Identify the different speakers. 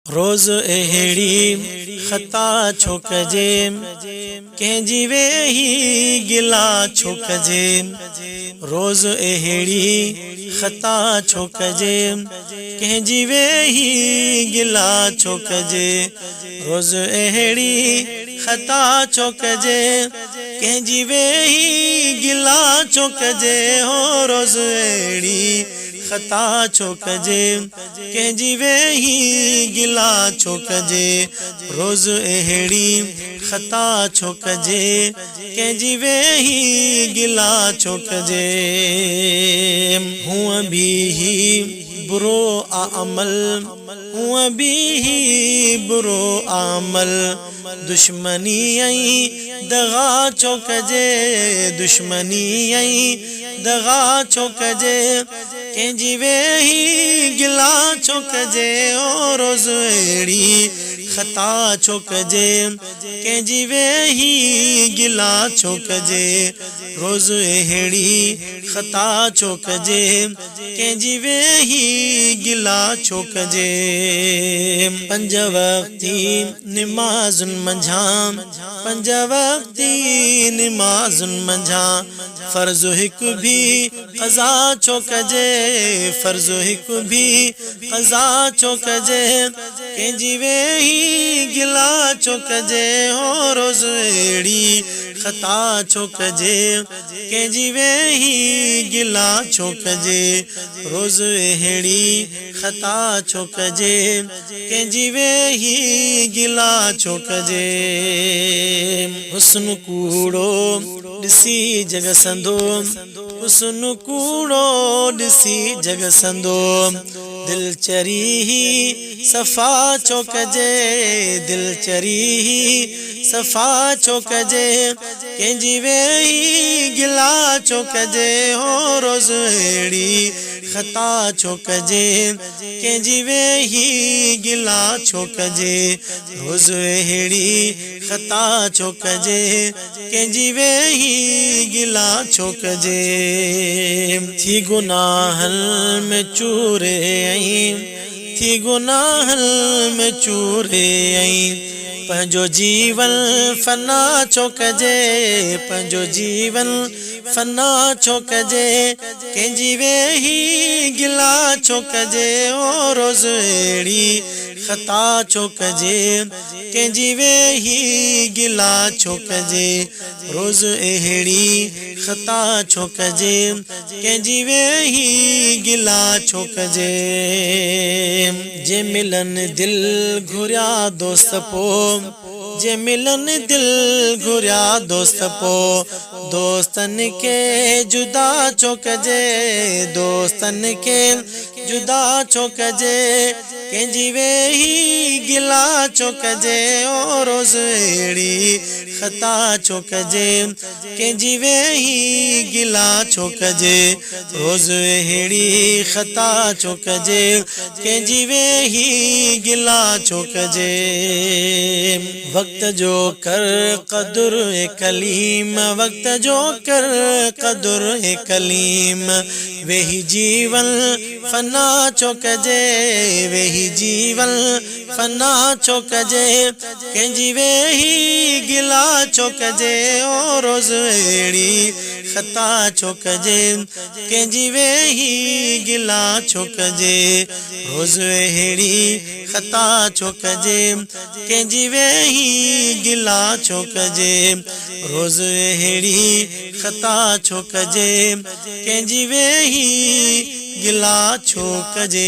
Speaker 1: रोज़ अहिड़ी ख़ता छो कजे, कंहिंजी वेही गिला छो कजे। रोज़ अहिड़ी ख़ता छो कजे, कंहिंजी वेही गिला छो कजे। रोज़ अहिड़ी ख़ता छो कजे, कंहिंजी वेही गिला छो कजे। हो रोज़ अहिड़ी ख़ता छो कजे, कंहिंजी वेही गिला छो कजे। रोज़ अहिड़ी ख़ता छो कजे, कंहिंजी वेही गिला छो कजे। हुआ भी ही बुरो आमल, हुआ भी ही बुरो आमल। दुश्मनी आई दगा छो कजे, दुश्मनी आई दगा छो कजे। कंहिंजी वेही गिला छो कजे। ओ रोज़ अहिड़ी ख़ता छो कजे, कंहिंजी वेही गिला छो कजे। रोज़ अहिड़ी ख़ता छो कजे, कंहिंजी वेही गिला छो कजे। पंज वक्ती निमाज़ुन मंझां, पंज वक्ती निमाज़ुन मंझां। फ़र्ज़ हिक भी क़ज़ा छो कजे, फ़र्ज़ हिक भी क़ज़ा छो कजे। कंहिंजी वेही गिला छो कजे। हो रोज़ अहिड़ी ख़ता छो कजे, कंहिंजी वेही गिला छो कजे। रोज़ अहिड़ी ख़ता छो कजे, कंहिंजी वेही गिला छो कजे। हुस्न कूड़ो ॾिसी जग संदो, हुस्न कूड़ो ॾिसी जग संदो। दिल चरी ही सफ़ा छो कजे, दिल चरी ही सफ़ा छो कजे। कंहिंजी वेही गिला छो कजे। हो रोज़ अहिड़ी ख़ता छो कजे, कंहिंजी वेही गिला छो कजे। रोज़ अहिड़ी ख़ता छो कजे, कंहिंजी वेही गिला छो कजे। थी गुनाहनि में चूरे आई, थी गुनाहनि में चूरे आई। पंहिंजो जीवन फ़ना छो कजे, पंहिंजो जीवन फ़ना छो कजे। कंहिंजी वेही गिला छो कजे। ओ रोज़ अहिड़ी ख़ता छो कजे, कंहिंजी वेही गिला छो कजे। रोज़ अहिड़ी ख़ता छो कजे, कंहिंजी वेही गिला छो कजे। जे मिलन दिल घुरिया दोस्त पो, जे मिलन दिल घुरिया दोस्त पो। दोस्तन के जुदा छो कजे, दोस्तन के जुदा छो कजे। कंहिंजी वेही गिला छो कजे। ओ रोज़ अहिड़ी ख़ता छो कजे, कंहिंजी वेही गिला छो कजे। रोज़ अहिड़ी ख़ता छो कजे, कंहिंजी वेही गिला छो कजे। वक्त जो कर क़दुर ए कलीम, वक्त जो कर क़दुर ए कलीम। वेही जीवन फ़ना छो कजे, वेही जीवन फ़ना छो कजे। कंहिंजी वेही गिला छो कजे। ओ रोज़ अहिड़ी ख़ता छो कजे, कंहिंजी वेही गिला छो कजे। रोज़ अहिड़ी ख़ता छो कजे, कंहिंजी वेही गिला छो कजे। रोज़ अहिड़ी ख़ता छो कजे, कंहिंजी वेही गिला छो कजे।